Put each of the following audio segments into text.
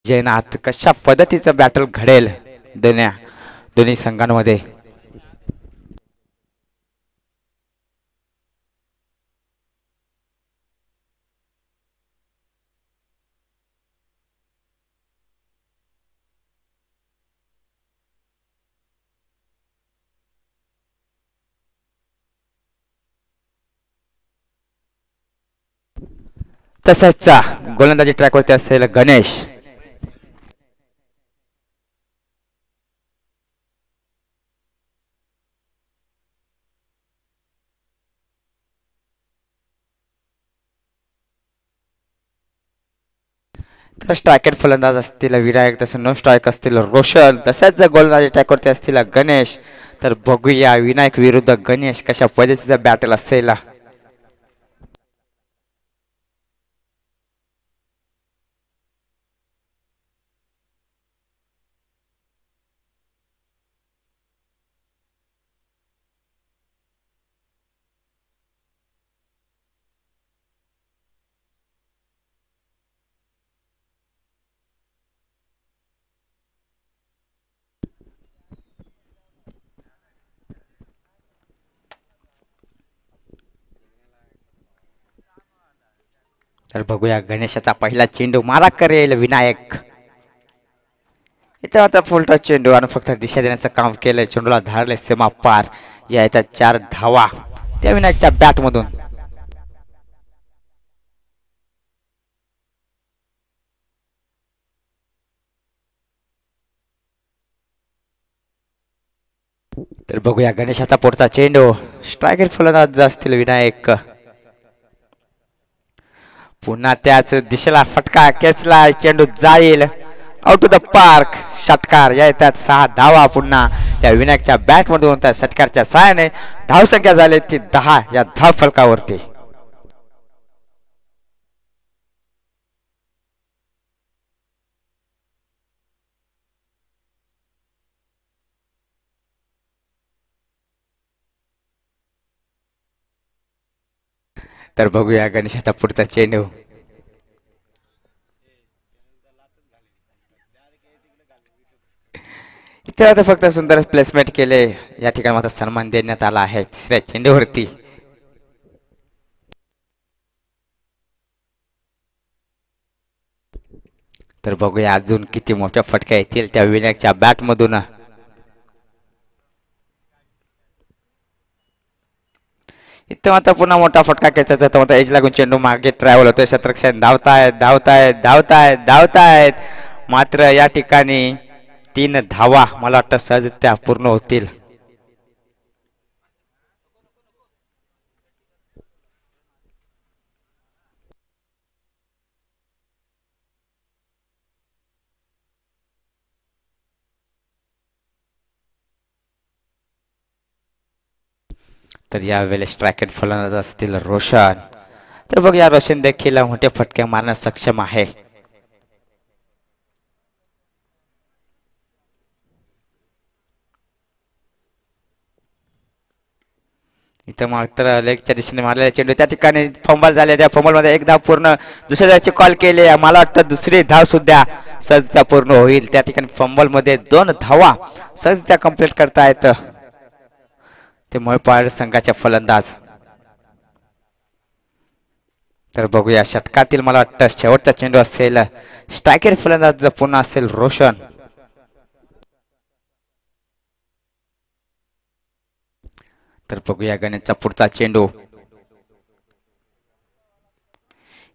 जयनाथ कशा पद्धतीचं बॅटल घडेल दोन्ही संघांमध्ये. तसंच गोलंदाजी ट्रॅकवरती असेल गणेश. तर स्ट्रायकेट फलंदाज असतील विनायक, तसं नो स्ट्राईक असतील रोशन, तसंच जर गोलंदाजी ट्रॅकवरती असतील गणेश. तर बघूया विनायक विरुद्ध गणेश कशा पद्धतीचं बॅटल असेल. तर बघूया गणेशाचा पहिला चेंडू मारा करेल विनायक. इथं आता फुलटॉस चेंडू आणि फक्त दिशा देण्याचं काम केलंय. चेंडूला धारले सीमा पार. या येतात 4 धावा त्या विनायकच्या बॅटमधून. तर बघूया गणेशाचा पुढचा चेंडू. स्ट्रायकर फलंदाज असतील विनायक. पुन्हा त्याच दिशेला फटका खेचला. चेंडू जाईल आउट टू द पार्क. षटकार. या येतात 6 धावा पुन्हा त्या विनायकच्या बॅटमधून. त्या षटकारच्या सहाय्याने धावसंख्या झाली ती 10 या धाव फलकावरती. तर बघूया गणेशाचा पुढचा चेंडू. इथे आता फक्त सुंदर प्लेसमेंट केले. या ठिकाणी माझा सन्मान देण्यात आला आहे तिसऱ्या चेंडूवरती. तर बघूया अजून किती मोठ्या फटक्या येतील त्या विनायकच्या बॅटमधून. इथं आता पुन्हा मोठा फटका खेचायचा तर आता एज लागून चेंडू मागे ट्रॅव्हल होतोय. शतरक्षण धावतायत धावतायत धावतायत धावतायत. मात्र या ठिकाणी 3 धावा मला वाटतं सहज त्या पूर्ण होतील. तर यावेळेस स्ट्रायकेट फलंदाज असतील रोशन. तर बघ या रोशन देखील मोठे फटके मारण्यास सक्षम आहे. इथं मात्र लेगच्या दिशेने मारलेला चेंडू त्या ठिकाणी फंबल झाले. त्या फंबल मध्ये एक धाव पूर्ण. दुसऱ्या धावची कॉल केली. मला वाटतं दुसरी धाव सुद्धा सहज त्या पूर्ण होईल. त्या ठिकाणी फंबल मध्ये 2 धावा सहज त्या कंप्लीट करतायत ते मोळपाड संघाचे फलंदाज. तर बघूया षटकातील मला वाटतं शेवटचा चेंडू असेल. स्ट्रायकर फलंदाज पुन्हा असेल रोशन. तर बघूया गणेशचा पुढचा चेंडू.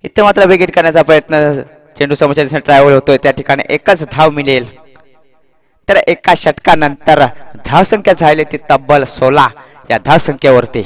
इथे मात्र विकेट करण्याचा प्रयत्न. चेंडू समोरच्या दिशेने ट्रॅव्हल होतोय. त्या ठिकाणी एकच धाव मिळेल. तर एका षटकानंतर धावसंख्या झाली ती तब्बल 16 या धावसंख्येवरती.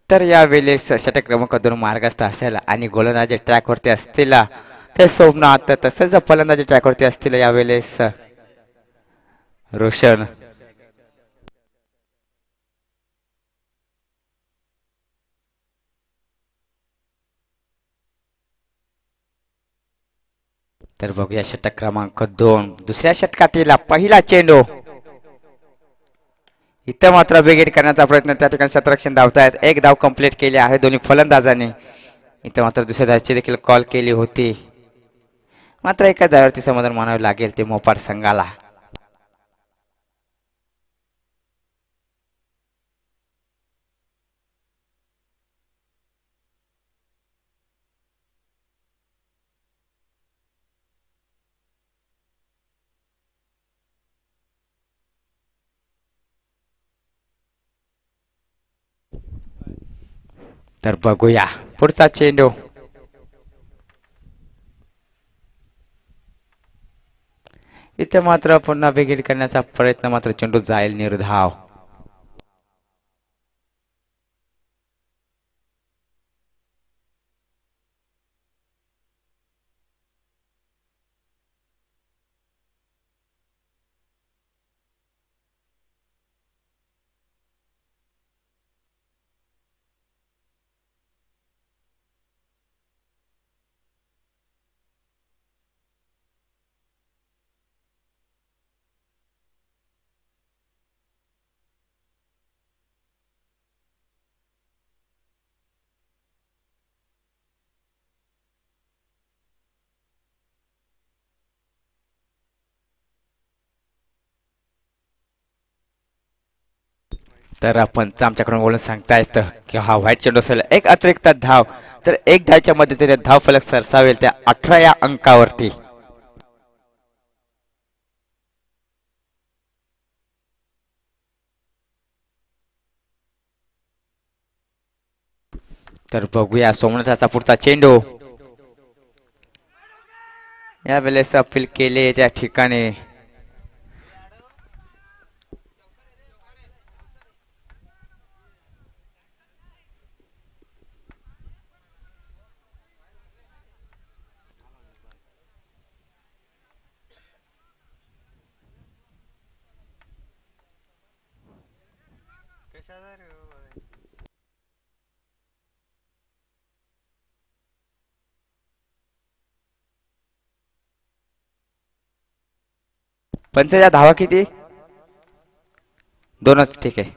तर यावेळेस षटक क्रमांक 2 मार्गस्थ असेल आणि गोलंदाजी ट्रॅकवरती असतील तर सोमनाथ, तसेच फलंदाजी ट्रॅकवरती असतील यावेळेस रोशन. तर बघूया षटक क्रमांक 2 दुसऱ्या षटकातील पहिला चेंडू. इथं मात्र विकेट करण्याचा प्रयत्न, त्या ठिकाणी शतरक्षण धावतायत. एक धाव कंप्लीट केली आहे दोन्ही फलंदाजांनी. इथं मात्र दुसऱ्या धावची देखील कॉल केली होती, मात्र एका धावावरती समाधान मानावे लागेल ते मोपाड संघाला. तर बघूया पुढचा चेंडू. इथे मात्र पुन्हा विकेट करण्याचा प्रयत्न, मात्र चेंडू जाईल निर्धाव. तर आपण आमच्याकडून बोलून सांगता येतं की हा व्हाईट चेंडू असेल एक अतिरिक्त धाव, तर एक धावच्या मदतीने धाव फलक सरसावेल त्या 18 या अंकावरती. तर बघूया सोमनाथाचा पुढचा चेंडू. यावेळेस अपील केले त्या ठिकाणी. पंचच्या धावा किती? 2च, ठीक आहे.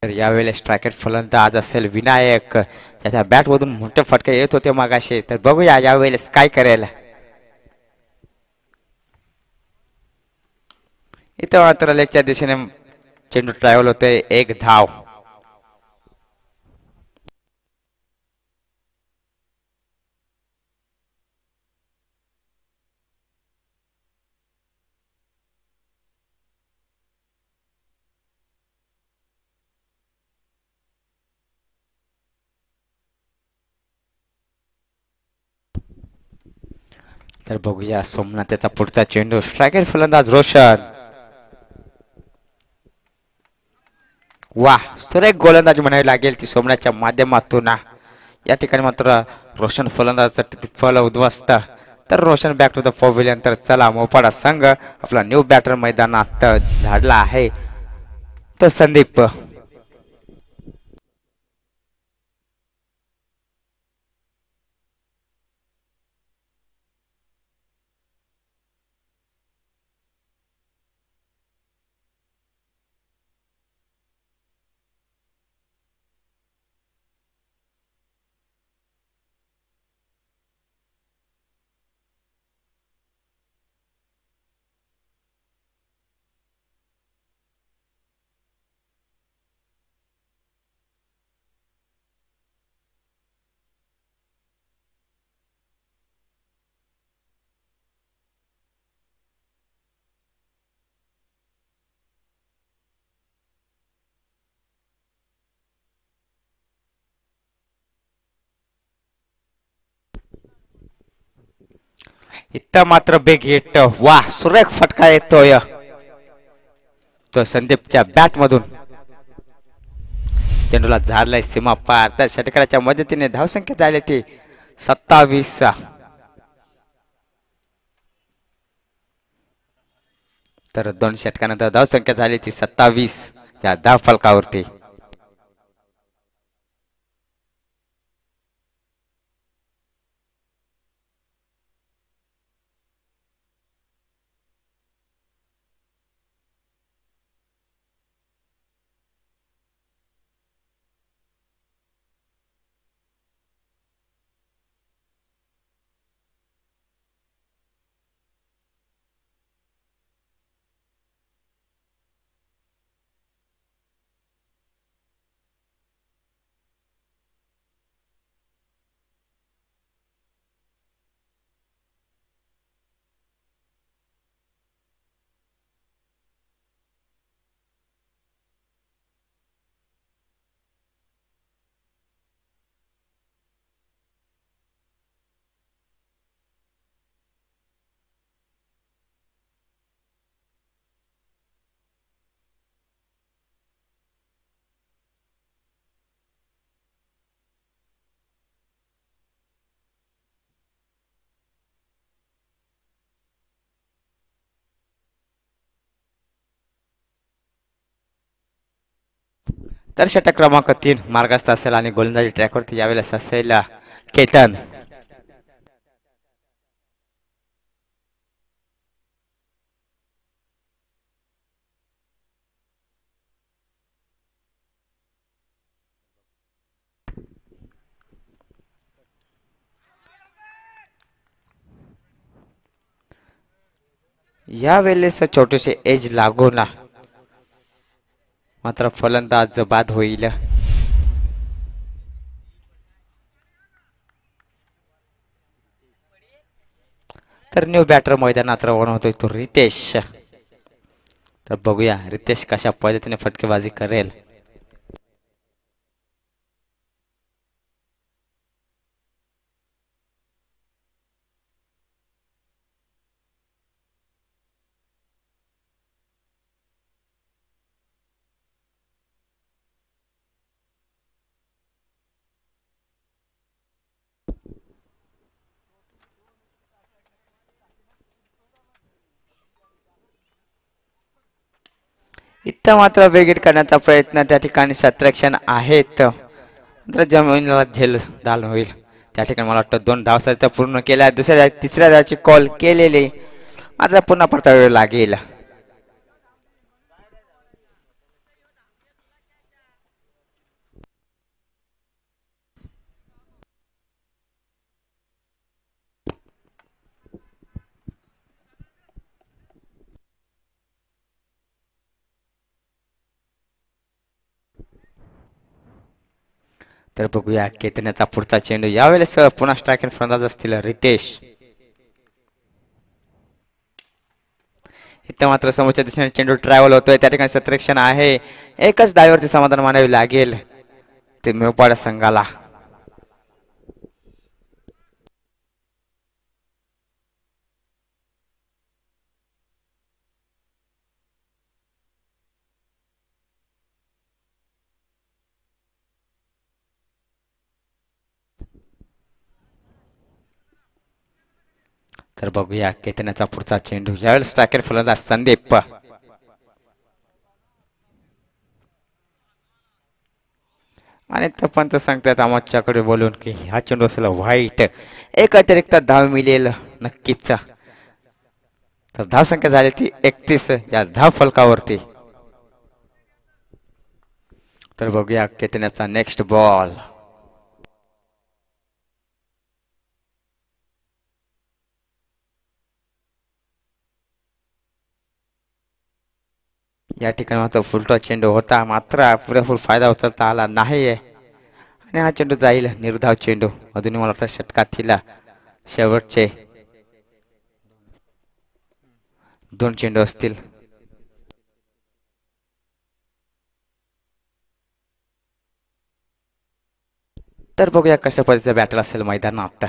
तर यावेळेस स्ट्रायकेट फलंदाज असेल विनायक, त्याच्या बॅट मधून मोठे फटके येत होते मगाशी. तर बघूया यावेळेस काय करेल. इथं मात्र लेगच्या दिशेने चेंडू ट्रॅव्हल होते, एक धाव. तर बघूया सोमनाथ त्याचा पुढचा चेंडू. स्ट्रायकेट फलंदाज रोशन. वाह, सुरेख गोलंदाजी म्हणावी लागेल ती सोमनाथच्या माध्यमातून. या ठिकाणी मात्र रोशन फलंदाज फल उद्ध्वस्त. तर Roshan back to the pavilion. तर चला मोपाडा संघ आपला न्यू बॅटर मैदानात झाडला आहे तो संदीप. इथं मात्र बिग हिट. वाह, सुरेख फटका येतोय तो संदीपच्या बॅट मधून. चेंडूला झाडलाय सीमा पार. त्या षटकाराच्या मदतीने धावसंख्या झाली ती 27. तर 2 षटकानंतर धावसंख्या झाली ती 27 या धाव फलकावरती. तर षटक क्रमांक 3 मार्गस्थ असेल आणि गोलंदाजी ट्रॅकवरती यावेळेस असेल केतन. यावेळेस छोटेसे एज लागून मात्र फलंदाज बाद होईल. तर न्यू बॅटर मैदानात रवाना होतोय तो रितेश. तर बघूया रितेश कशा पद्धतीने फटकेबाजी करेल. इथं मात्र वेगळी करण्याचा प्रयत्न त्या ठिकाणी क्षेत्ररक्षण आहेत. मात्र जमिनीला झेल दाल होईल. त्या ठिकाणी मला वाटतं 2 धावसंख्या पूर्ण केल्या. तिसऱ्या धावची कॉल केलेली मात्र पुन्हा परतावे लागेल. तर बघूया केतनाचा पुढचा चेंडू. यावेळेस पुन्हा स्ट्रायक फलंदाज असतील रितेश. इथं मात्र समोरच्या दिशेने चेंडू ट्रॅव्हल होतोय. त्या ठिकाणी क्षेत्ररक्षण आहे. एकच धावेवरती समाधान मानावे लागेल ते मेवपाड संघाला. तर बघूया केतनाचा पुढचा चेंडू. यावेळेस स्ट्रायकर फलंदाज संदीप. आणि पंच सांगतात आमच्याकडे बोलून की हा चेंडू असेल व्हाईट. एक अतिरिक्त धाव मिळेल नक्कीच. तर धाव संख्या झाली ती 31 या धाव फलकावरती. तर बघूया केतनाचा नेक्स्ट बॉल. या ठिकाणी मात्र फुलटॉस चेंडू होता मात्र पुरेपूर फायदा उचलता आला नाही. आणि हा चेंडू जाईल निर्धाव चेंडू. अजूनही मला वाटतं षटकातील शेवटचे 2 चेंडू असतील. तर बघूया कशा पद्धतीचा बॅटर असेल मैदानात.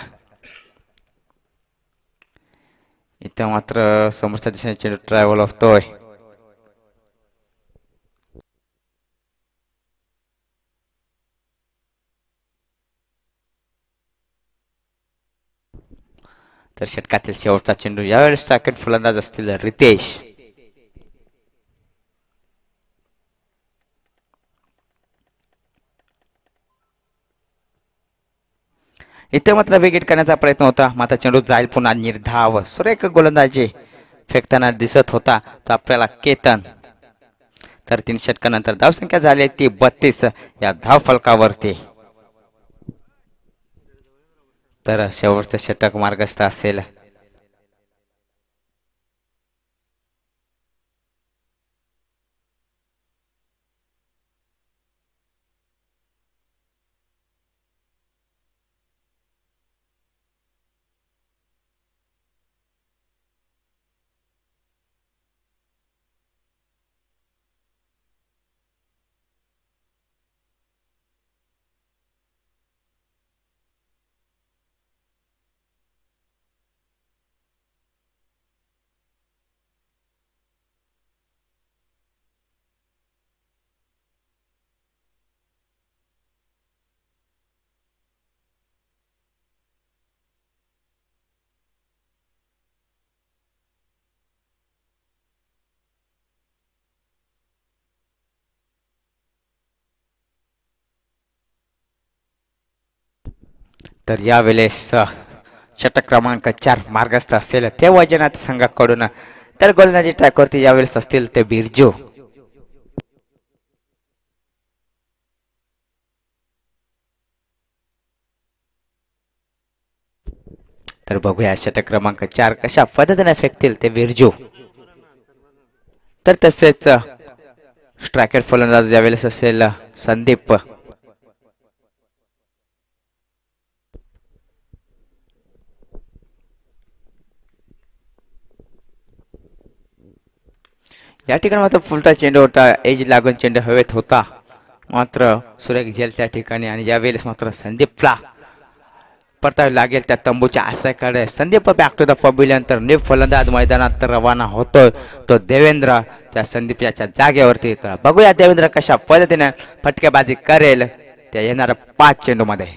इथं मात्र समोरच्या दिशेने चेंडू ट्रॅव्हल होतोय. तर षटकातील शेवटचा चेंडू यावेळेस स्ट्रायकर फलंदाज असतील रितेश. इथे मात्र विकेट करण्याचा प्रयत्न होता, मात्र चेंडू जाईल पुन्हा निर्धाव. सुरेख गोलंदाजी फेकताना दिसत होता तो आपल्याला केतन. तर 3 षटकानंतर धावसंख्या झाली ती 32 या धाव फलकावरती. तर शेवटचं षटक मार्गस्थ असेल. तर यावेळेस षटक क्रमांक 4 मार्गस्थ असेल ते वैजनाथ संघाकडून. तर गोलंदाजी ट्रॅकवरती यावेळेस असतील ते बिरजू. तर बघूया षटक क्रमांक 4 कशा पद्धतीने फेकतील ते बिरजू. तर तसेच स्ट्रायकर फलंदाज यावेळेस असेल संदीप. या ठिकाणी मात्र फुलटा चेंडू होता, एज लागून चेंडू हवेत होता, मात्र सुरेख झेल त्या ठिकाणी. आणि यावेळेस मात्र संदीपला परतावे लागेल त्या तंबूच्या आश्रयाकडे. Sandeep back to the pavilion. तर नीप फलंदाज मैदानात रवाना होतोय तो देवेंद्र त्या संदीप याच्या जागेवरती. तर बघूया देवेंद्र कशा पद्धतीने फटकेबाजी करेल त्या येणाऱ्या 5 चेंडू मध्ये.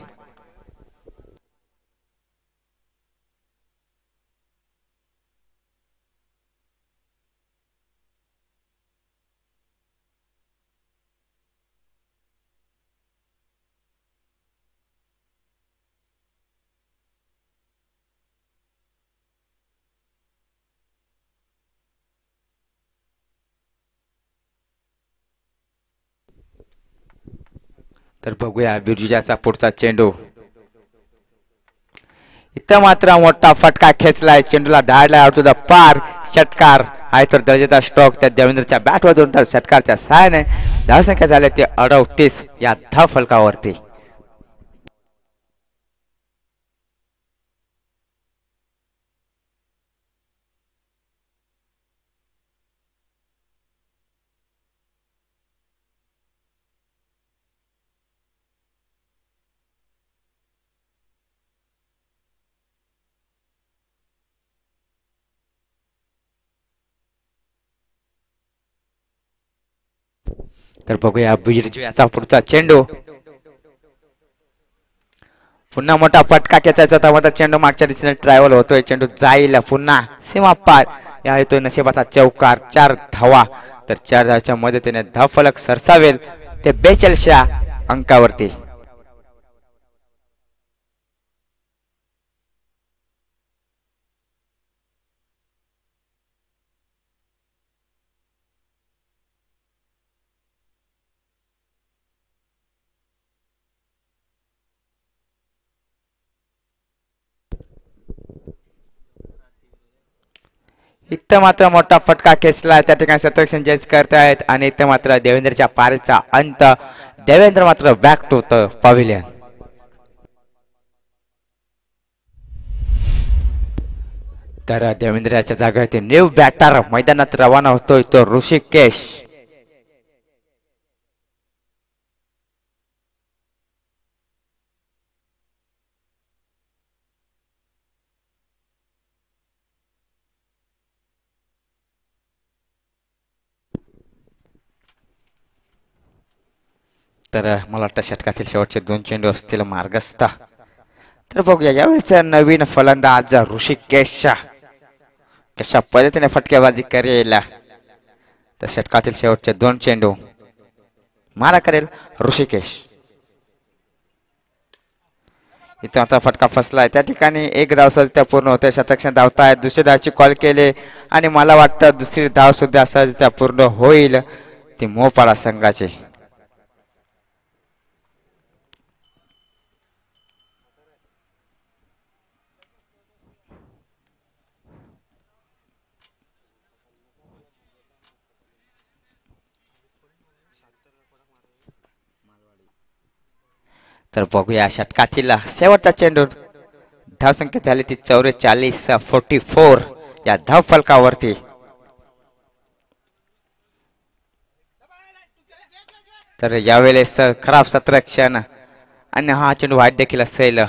तर बघूया बिरजूचा पुढचा चेंडू. इथं मात्र मोठा फटका खेचलाय, चेंडूला धाडलाय आउट टू द पार. षटकार आहे तर दर्जेदार स्ट्रोक त्या देवेंद्रच्या बॅटवर दोन. तर षटकारच्या सहाय्याने धावसंख्या झाली ते 38 या धाव फलकावरती. तर बघूया बिरजू याचा पुढचा चेंडू. पुन्हा मोठा फटका खेचायचा होता, मात्र चेंडू मागच्या दिशेने ट्रॅव्हल होतोय. चेंडू जाईल पुन्हा सीमा पार. या येतोय नशिबाचा चौकार. 4 धावा. तर 4 धावाच्या मदतीने धावफलक सरसावेल ते 42 अंकावरती. इथं मात्र मोठा फटका खेचला, त्या ठिकाणी शतरक्षण जज करतायत. आणि इथं मात्र देवेंद्रच्या पारीचा अंत. देवेंद्र मात्र बॅक टू द पॅव्हिलियन. तर देवेंद्रच्या जागेवरती न्यू बॅटर मैदानात रवाना होतोय तो ऋषिकेश. तर मला वाटतं षटकातील शेवटचे 2 चेंडू असतील मार्गस्थ. तर बघूया यावेळेस नवीन फलंदाज ऋषिकेश कशा पद्धतीने फटकेबाजी करेल. तर षटकातील शेवटचे 2 चेंडू मारा करेल ऋषिकेश. इथं आता फटका फसलाय त्या ठिकाणी एक धाव सहजत्या पूर्ण होते. शतक्षण धावतायत. दुसरी धावची कॉल केले आणि मला वाटतं दुसरी धाव सुद्धा सहजत्या पूर्ण होईल ती मोपाडा संघाची. तर बघूया षटकातील शेवटचा चेंडू. धावसंख्या झाली ती 44-44 या धाव फलकावरती. तर यावेळेस खराब सत्रक्षण आणि हा चेंडू वाईट देखील असेल.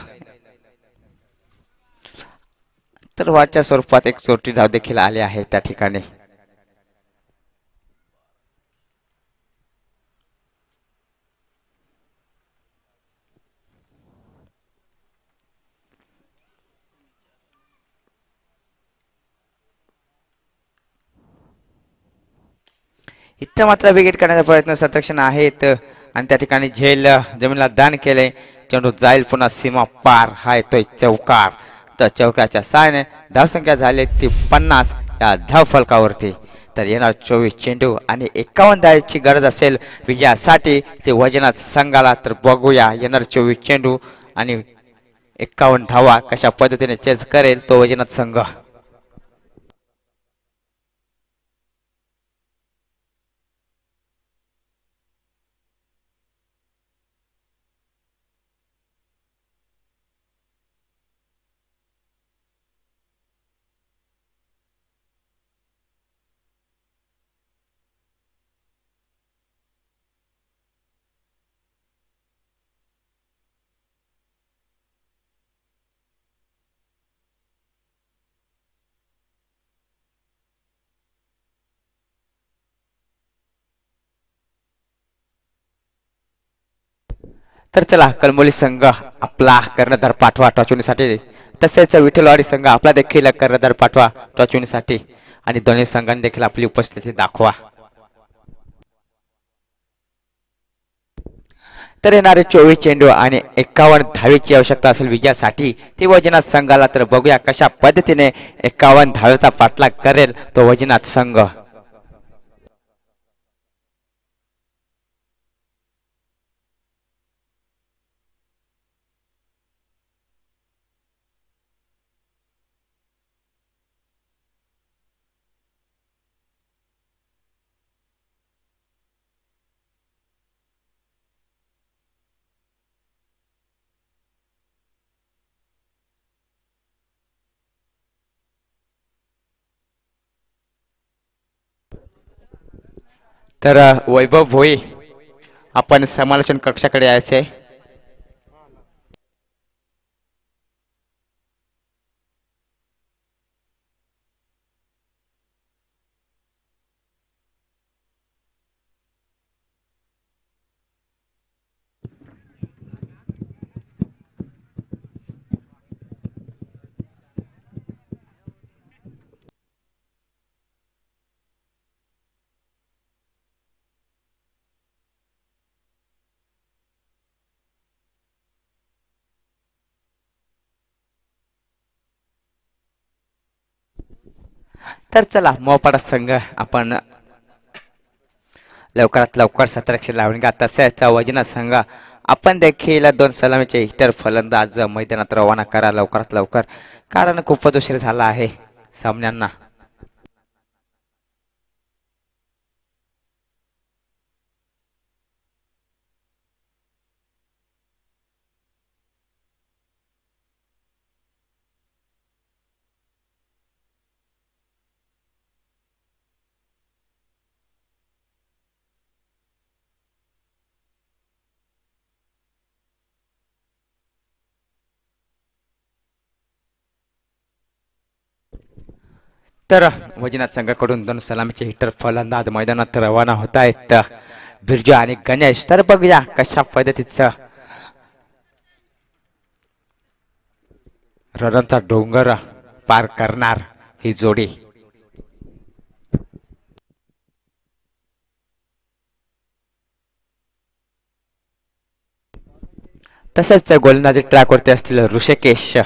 तर वाटच्या स्वरूपात एक चोरटी धाव देखील आली आहे त्या ठिकाणी. इथं मात्र विकेट करण्याचा प्रयत्न सतरक्षण आहेत आणि त्या ठिकाणी झेल जमीनला दान केले. चेंडू जाईल पुन्हा सीमा पार. हा येतोय चौकार. तर चौकाच्या साहाय्याने धावसंख्या झाली ती 50 या धाव फलकावरती. तर येणार 24 चेंडू आणि 51 धावेची गरज असेल विजयासाठी ते वजनात संघाला. तर बघूया येणार 24 चेंडू आणि 51 धावा कशा पद्धतीने चेस करेल तो वजनात संघ. तर चला कलमोली संघ आपला कर्णधार पाठवा टॉचविणीसाठी. तसेच विठ्ठलवाडी संघ आपला देखील कर्णधार पाठवा टॉचविणीसाठी आणि दोन्ही संघांनी देखील आपली उपस्थिती दाखवा. तर येणारे 24 चेंडू आणि 51 धावेची आवश्यकता असेल विजयासाठी ती वजनात संघाला. तर बघूया कशा पद्धतीने 51 धावेचा पाठलाग करेल तो वजनात संघ. तर वैभव भोई आपण समालोचन कक्षाकडे यायचे. तर चला मोपाडा संघ आपण लवकरात लवकर सतरक्षण लावून घ्या. तसेच वजना संघ आपण देखील 2 सलामीचे हिटर फलंदाज मैदानात रवाना करा लवकरात लवकर, कारण खूपच उशीर झाला आहे सामन्यांना. तर वजनात संघाकडून 2 सलामीचे हिटर फलंदाज मैदानात रवाना होत आहेत बिरजू आणि गणेश. तर बघूया कशा पद्धतीचं रनचा डोंगर पार करणार ही जोडी. तसंच त्या गोलंदाजी ट्रॅकवरती असतील ऋषिकेश.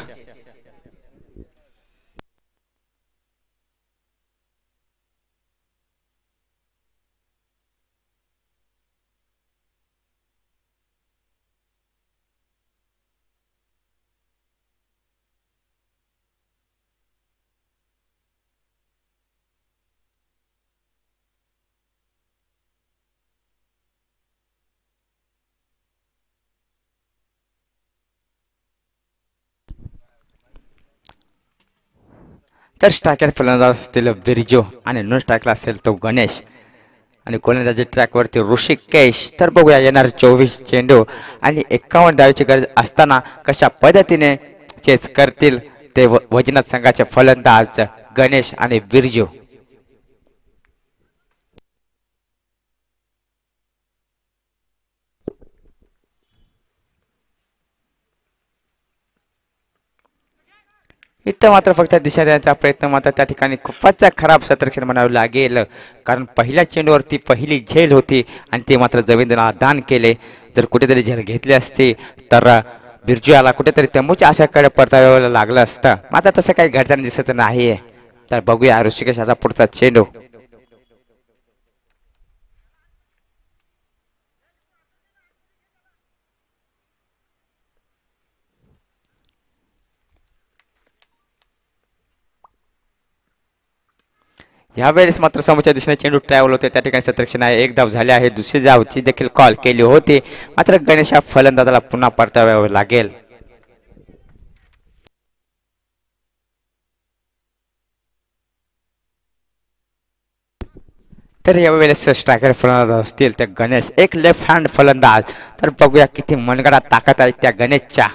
तर स्ट्रायकर फलंदाज असतील बिरजू आणि नॉन स्ट्रायकला असेल तो गणेश आणि गोलंदाजी ट्रॅकवरती ऋषिकेश. तर बघूया येणार 24 चेंडू आणि 51 धावेची गरज असताना कशा पद्धतीने चेस करतील ते वैजनाथ संघाचे फलंदाज गणेश आणि बिरजू. इथं मात्र फक्त दिशा देण्याचा प्रयत्न मात्र त्या ठिकाणी खूपच खराब क्षेत्ररक्षण म्हणावं लागेल, कारण पहिल्या चेंडूवरती पहिली झेल होती आणि ते मात्र जवींद्रला दान केले. जर कुठेतरी झेल घेतली असती तर बिरजू याला कुठेतरी तंबूच्या आशाकडे परताव्याला लागलं असतं. मात्र तसं काही घडताना दिसत नाहीये. तर बघूया ऋषिकेश याचा पुढचा चेंडू. यावेळेस मात्र समोरच्या दिशेने चेंडू ट्रॅव्हल होते, त्या ठिकाणी क्षेत्ररक्षण आहे. एक धाव झाले आहे, दुसरी धावची देखील कॉल केली होती. मात्र गणेश या फलंदाजाला पुन्हा परताव्यावर लागेल. तर यावेळेस स्ट्रायकर फलंदाज असतील ते गणेश, एक लेफ्ट हँड फलंदाज. तर बघूया किती मनगडात ताकद आहे त्या गणेशच्या.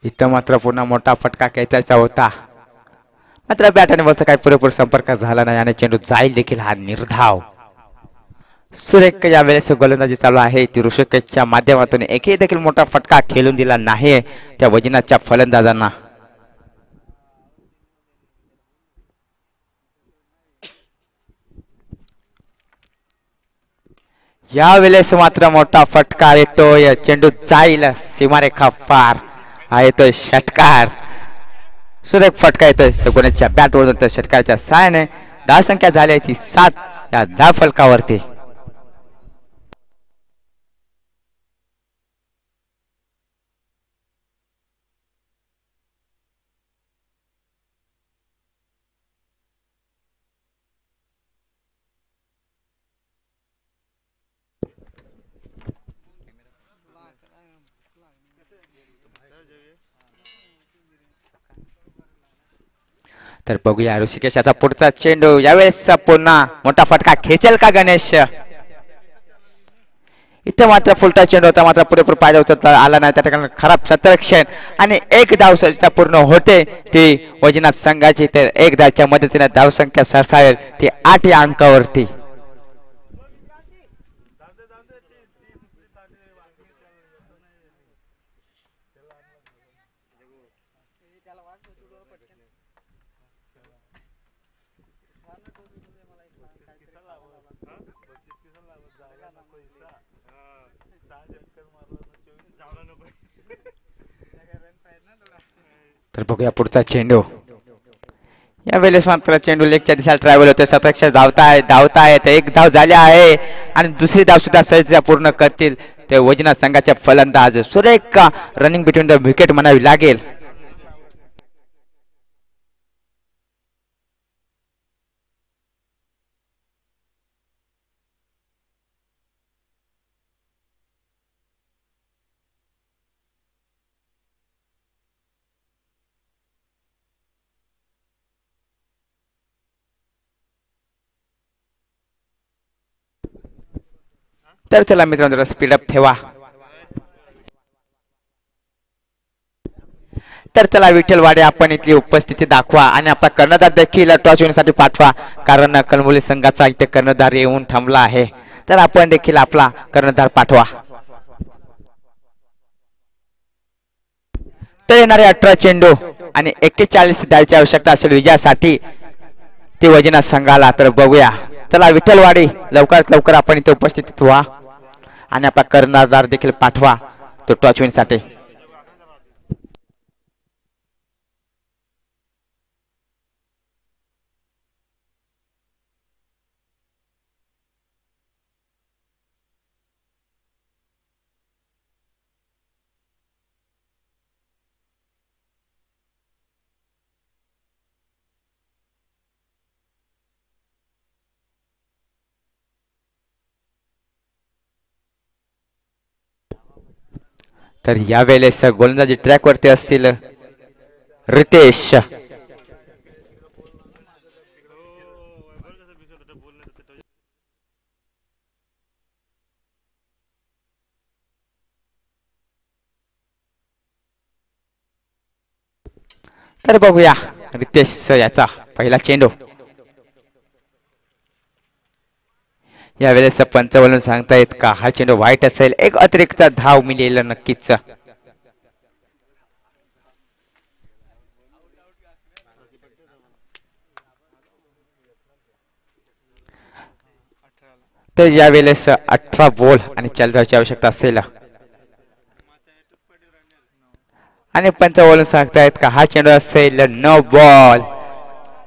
इथं मात्र पुन्हा मोठा फटका खेचायचा होता, मात्र बॅट आणि बॉलचा काही पुरेपूर संपर्क झाला नाही आणि चेंडू जाईल देखील हा निर्धाव. सुरेख यावेळेस गोलंदाजी चालू आहे ती ऋषिकेशच्या माध्यमातून. एकही देखील मोठा फटका खेळून दिला नाही त्या वैजनाथच्या फलंदाजांना. यावेळेस मात्र मोठा फटका येतोय, चेंडू जाईल सीमारेखा पार. हा येतोय षटकार. सुरेख फटका येतोय तर गणेशच्या बॅटवरून, तर षटकाच्या सहाय्याने धावसंख्या झाली ती 7 या धाव फलकावरती. तर बघूया ऋषिकेश याचा पुढचा चेंडू. यावेळेस पुन्हा मोठा फटका खेचेल का गणेश. इथे मात्र फुलटा चेंडू होता, मात्र पुरेपूर फायदा उचलता आला नाही. त्या ठिकाणी खराब क्षेत्ररक्षण आणि एक धाव पूर्ण होते ती वैजनाथ संघाची. तर एक धावच्या मदतीने धावसंख्या सरसावेल ती 8 या अंकावरती. तर बघूया पुढचा चेंडू. यावेळेस मात्र चेंडू लेगच्या दिशेला ट्रॅव्हल होतोय. सतर्क्ष धावतायत एक धाव झाली आहे आणि दुसरी धाव सुद्धा सहज पूर्ण करतील ते वैजनाथ संघाचे फलंदाज. सुरेख रनिंग बिटवीन द विकेट म्हणावी लागेल. तर चला मित्रांनो जरा स्पीडअप ठेवा. तर चला विठ्ठलवाडे आपण इथली उपस्थिती दाखवा आणि आपला कर्णधार देखील टॉस विनसाठी पाठवा, कारण कणमोली संघाचा इथे कर्णधार येऊन थांबला आहे. तर आपण देखील आपला कर्णधार पाठवा. तर येणारे 18 चेंडू आणि 41 धावची आवश्यकता असेल विजयासाठी ते वजना संघाला. तर बघूया, चला विठ्ठलवाडी लवकरात लवकर आपण इथे उपस्थित व्हा आणि आपला कर्णधार देखील पाठवा तो टॉस विनसाठी. तर यावेळेस गोलंदाजी ट्रॅक वरती असतील रितेश. तर बघूया रितेश याचा पहिला चेंडू. यावेळेस पंच बोलून सांगतायत का हा चेंडू वाईट असेल, एक अतिरिक्त धाव मिळेल नक्कीच. तर यावेळेस 18 बॉल आणि 40 धावची आवश्यकता असेल आणि पंच बोलून सांगतायत का हा चेंडू असेल नो बॉल.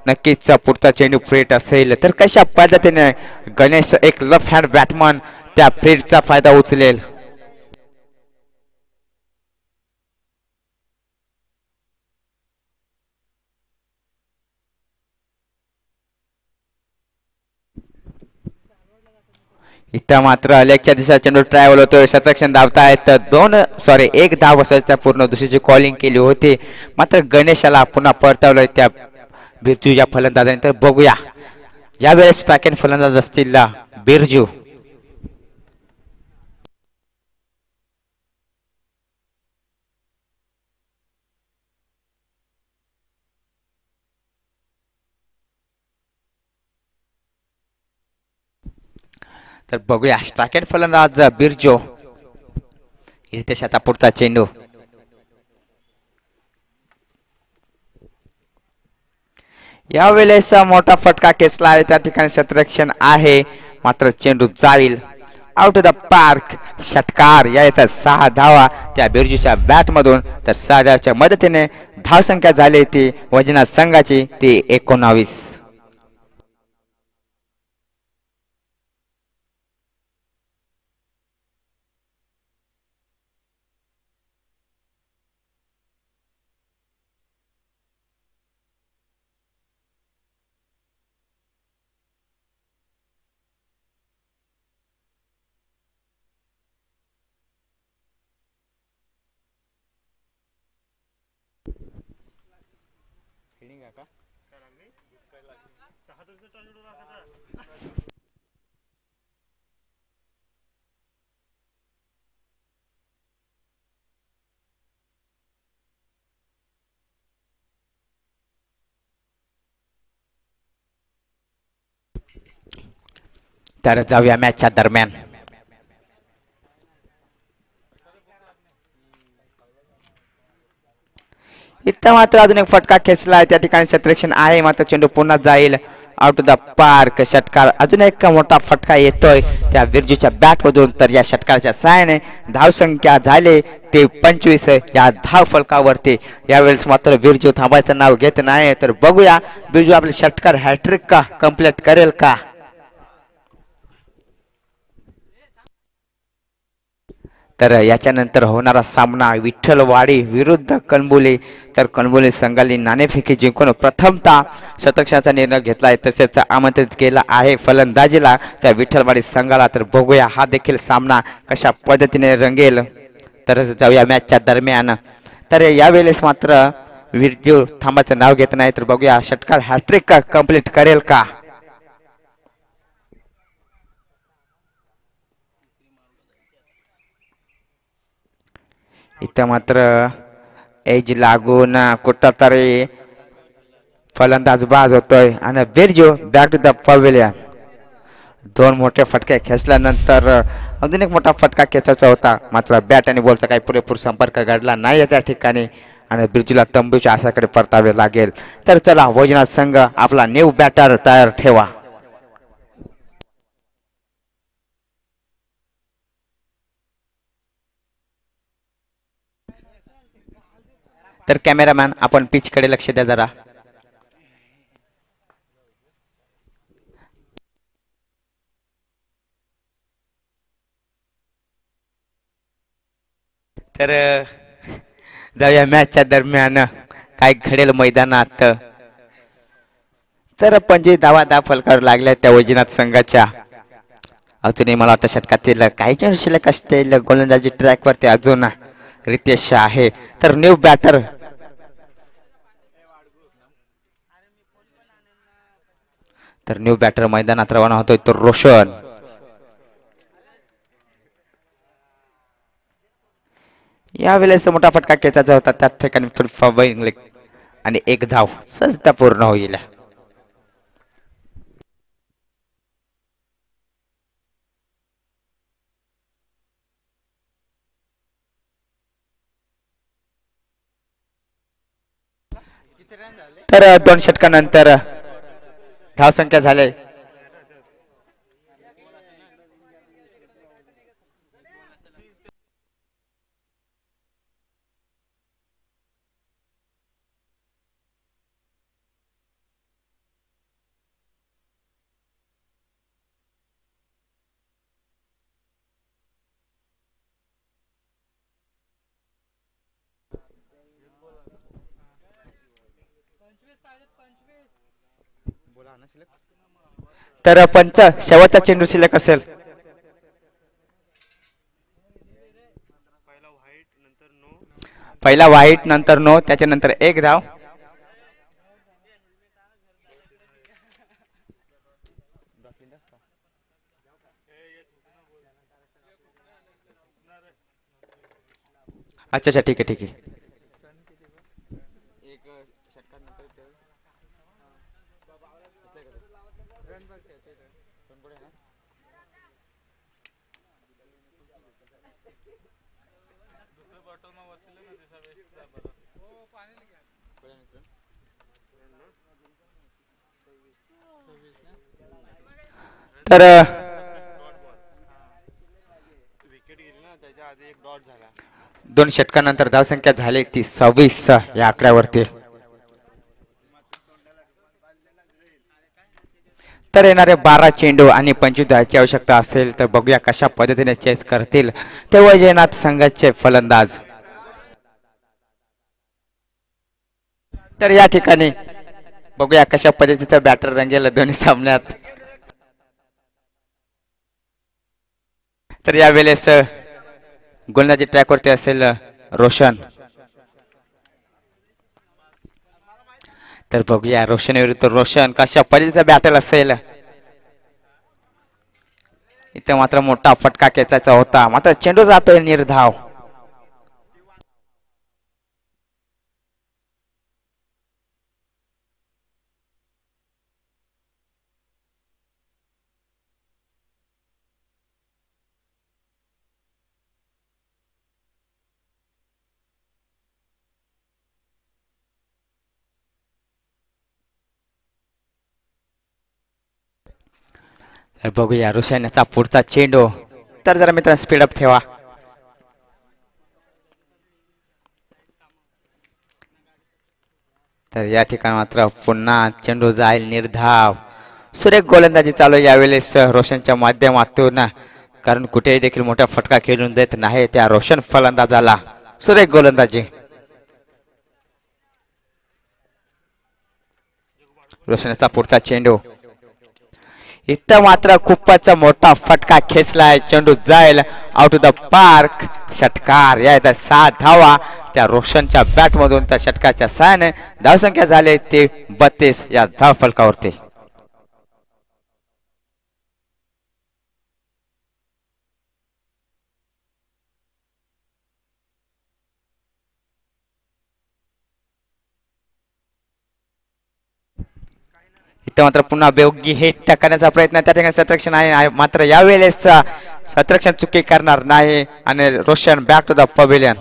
नक्कीच पुढचा चेंडू फ्रेट असेल. तर कशा पद्धतीने गणेश एक लेफ्ट हँड बॅटमन त्या फ्रेटचा फायदा उचलेल. इथं मात्र लेगच्या दिशा चेंडू ट्रायव्हल होतोय. शतरक्षण धावतायत एक धाव असायचा पूर्ण दुसरीची कॉलिंग केली होती, मात्र गणेशाला पुन्हा परतवलंय त्या बिरजूच्या फलंदाजाने. तर बघूया यावेळेस टाकेन फलंदाज असतील बिरजू. तर बघूया टाकेन फलंदाज बिरजू. रितेशाचा पुढचा चेंडू. यावेळेस मोठा फटका खेचला आहे, त्या ठिकाणी क्षेत्ररक्षण आहे, मात्र चेंडू जाईल आउट ऑफ द पार्क. षटकार. या येतात 6 धावा त्या बिरजूच्या बॅट मधून. तर 6 धावच्या मदतीने धावसंख्या झाली ती वजना संघाची ती 19. तर जाऊया मॅचच्या दरम्यान. इथं मात्र अजून एक फटका खेचला, त्या ठिकाणी क्षेत्ररक्षण आहे, मात्र चेंडू पुन्हा जाईल आउट ऑफ द पार्क. षटकार. अजून एक मोठा फटका येतोय त्या बिरजूच्या बॅट मधून. तर या षटकाराच्या सहाय्याने धावसंख्या झाले ते 25 या धाव फलकावरती. यावेळेस मात्र बिरजू थांबायचं नाव घेत नाही. तर बघूया बिरजू आपले षटकार हॅट्रिक का कंप्लीट करेल का. तर याच्यानंतर होणारा सामना विठ्ठलवाडी विरुद्ध कणबोली. तर कणबोली संघाने नाणेफेकी जिंकून प्रथमतः शतकाचा निर्णय घेतलाय, तसेच आमंत्रित केला आहे फलंदाजीला त्या विठ्ठलवाडी संघाला. तर बघूया हा देखील सामना कशा पद्धतीने रंगेल. तर जाऊया मॅचच्या दरम्यान. तर यावेळेस मात्र विरजू थांबाचं नाव घेत नाही. तर बघूया षटकार हॅट्रिक कंप्लीट करेल का. इथं मात्र एज लागून कुठं तरी फलंदाज बाद होतोय आणि Birju back to the pavilion. दोन मोठे फटके खेचल्यानंतर अजून एक मोठा फटका खेचायचा होता, मात्र बॅट आणि बॉलचा काही पुरेपूर संपर्क घडला नाही त्या ठिकाणी आणि बिरजूला तंबूच्या आशाकडे परतावे लागेल. तर चला वैजनाथ संघ आपला न्यू बॅटर तयार ठेवा. तर कॅमेरामॅन आपण पिचकडे लक्ष द्या जरा. तर जाऊया मॅचच्या दरम्यान काय घडेल मैदानात. तर 25 धावा फलकावर लागल्या त्या वैजनाथ संघाच्या. अजूनही मला वाटतं षटकातील काही जण शिल्लक असतील गोलंदाजी ट्रॅकवरती अजून रितेश आहे. तर न्यू बॅटर मैदानात रवाना होतोय तो रोशन. यावेळेस मोठा फटका खेचायचा होता, त्या ठिकाणी थोडी फॉर्म आणि एक धाव सहजता पूर्ण होईल. तर 2 षटकानंतर धावसंख्या झाले तर पंच शेवटचा चेंडू शिल्लक असेल. पहिला व्हाईट नंतर नो, त्याच्यानंतर एक धाव. अच्छा ठीक आहे ठीक आहे. तर 2 षटकानंतर धावसंख्या झाली ती 26 या आकड्यावरती. तर येणारे 12 चेंडू आणि 25 धावांची आवश्यकता असेल. तर बघूया कशा पद्धतीने चेस करतील ते वैजनाथ संघाचे फलंदाज. तर या ठिकाणी बघूया कशा पद्धतीचा बॅटर रंगेल दोन्ही सामन्यात. तर यावेळेस गोलंदाजी ट्रॅकवरती असेल रोशन. तर बघूया रोशन विरुद्ध रोशन कशा पद्धतीचा बॅटल असेल. इथे मात्र मोठा फटका खेचायचा होता, मात्र चेंडू जातोय निर्धाव. बघूया रोशन याचा पुढचा चेंडू. तर जरा मित्र स्पीडअप ठेवा. तर या ठिकाणी मात्र पुन्हा चेंडू जाईल निर्धाव. सुरेख गोलंदाजी चालू यावेळेस रोशनच्या माध्यमातून, कारण कुठेही देखील मोठा फटका खेळून देत नाही त्या रोशन फलंदाजाला. सुरेख गोलंदाजी. रोशनचा पुढचा चेंडू. इथं मात्र खूपच मोठा फटका खेचलाय, चेंडू जाईल आउट ऑफ द पार्क. षटकार यायचा 7 धावा त्या रोशनच्या बॅट मधून. त्या षटकाच्या सहाय्याने धावसंख्या झाली ते 32 या धाव फलकावरती. इथं मात्र पुन्हा बेयोग्य हिट टाकण्याचा प्रयत्न त्या ठिकाणी शतरक्षण आहे मात्र यावेळेस शतरक्षण चुकी करणार नाही आणि Roshan back to the pavilion.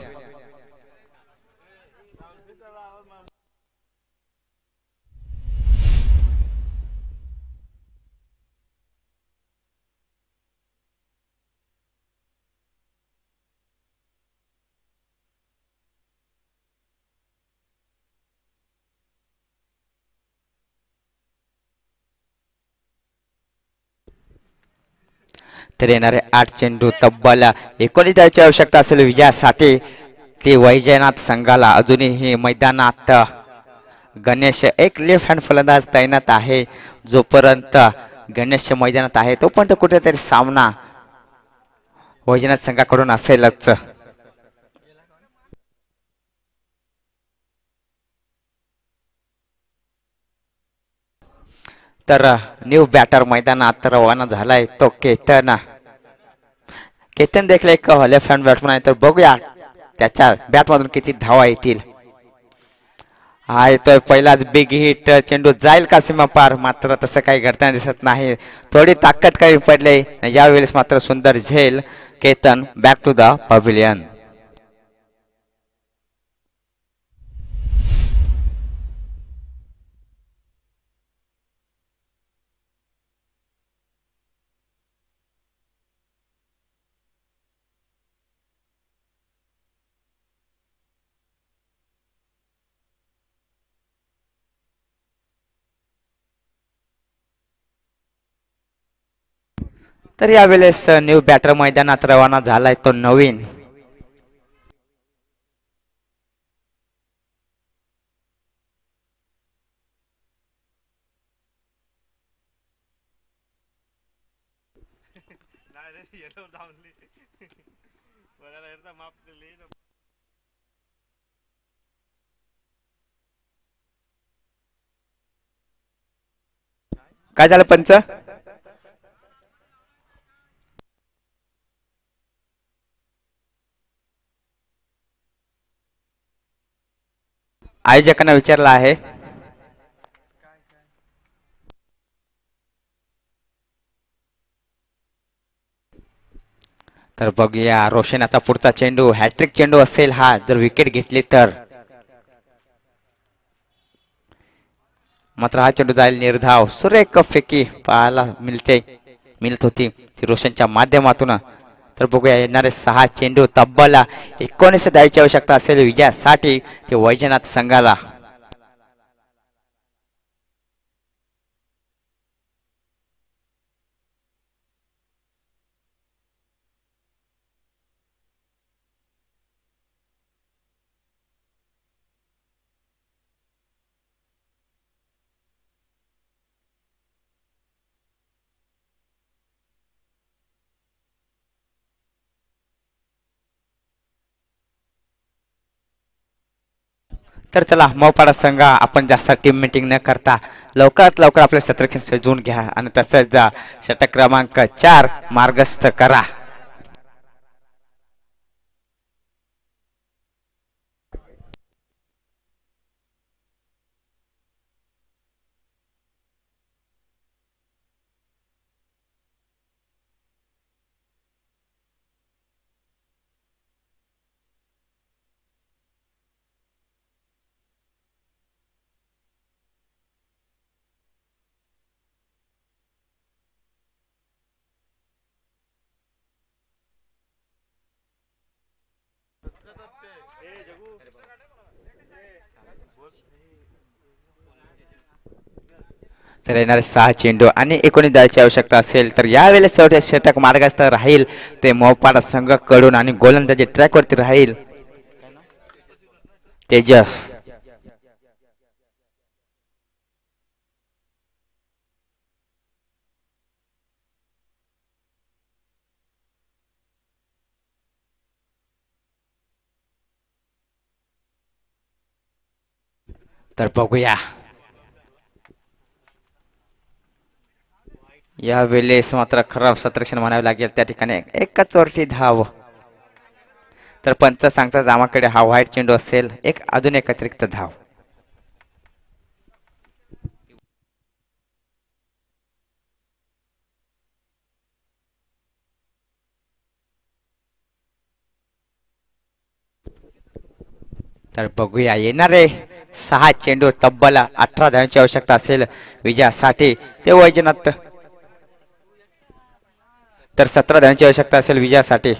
तर येणारे 8 चेंडू तब्बल 19 धावांची आवश्यकता असेल विजयासाठी. ते वैजनाथ संघाला अजूनही मैदानात गणेश एक लेफ्ट हँड फलंदाज तैनात आहे. जोपर्यंत गणेश मैदानात आहे तोपर्यंत कुठेतरी सामना वैजनाथ संघाकडून असेलच. तर न्यू बॅटर मैदानात रवाना झालाय तो केतन. केतन देखील एक लेफ्ट हँड बॅट्समन आहे. तर बघूया त्याच्या बॅटमधून किती धावा येतील. हा येतोय पहिलाच बिग हिट. चेंडू जाईल का सीमा पार मात्र तसं काही घडताना दिसत नाही. थोडी ताकद कमी पडले यावेळेस मात्र सुंदर झेल. Ketan back to the pavilion. तर यावेळेस न्यू बॅटर मैदानात रवाना झालाय तो नवीन. काय झालं पंच? आयोजकांना विचारलं आहे. तर बघूया रोशनाचा पुढचा चेंडू हॅट्रिक चेंडू असेल हा जर विकेट घेतली तर. मात्र हा चेंडू जाईल निर्धाव. सुरेख फेकी पाहायला मिळत होती ती रोशनच्या माध्यमातून. तर बघूया येणारे 6 चेंडू तब्बल 19 धावांची आवश्यकता असेल विजयासाठी ते वैजनाथ संघाला. तर चला मोपाडा संघ आपण जास्त टीम मीटिंग न करता लवकरात लवकर आपले शतरक्षण सजवून घ्या आणि तसंच षटक क्रमांक 4 मार्गस्थ करा. तर येणारे 6 चेंडू आणि 19 धावांची आवश्यकता असेल तर यावेळेस शेवटी षटक मार्गस्थ राहील ते मोपाडा संघ कडून आणि गोलंदाजी ट्रॅक वरती राहील तेजस. तर बघूया यावेळेस मात्र खराब शतरक्षण म्हणावे लागेल. त्या ठिकाणी एकच वरती धाव. तर पंच सांगतात आमाकडे हा व्हाईट चेंडू असेल अजून एक अतिरिक्त धाव. तर बघूया येणारे 6 चेंडू तब्बल 18 धावांची आवश्यकता असेल विजयासाठी ते वैजनाथ. तर 17 धावांची आवश्यकता असेल विजयासाठी.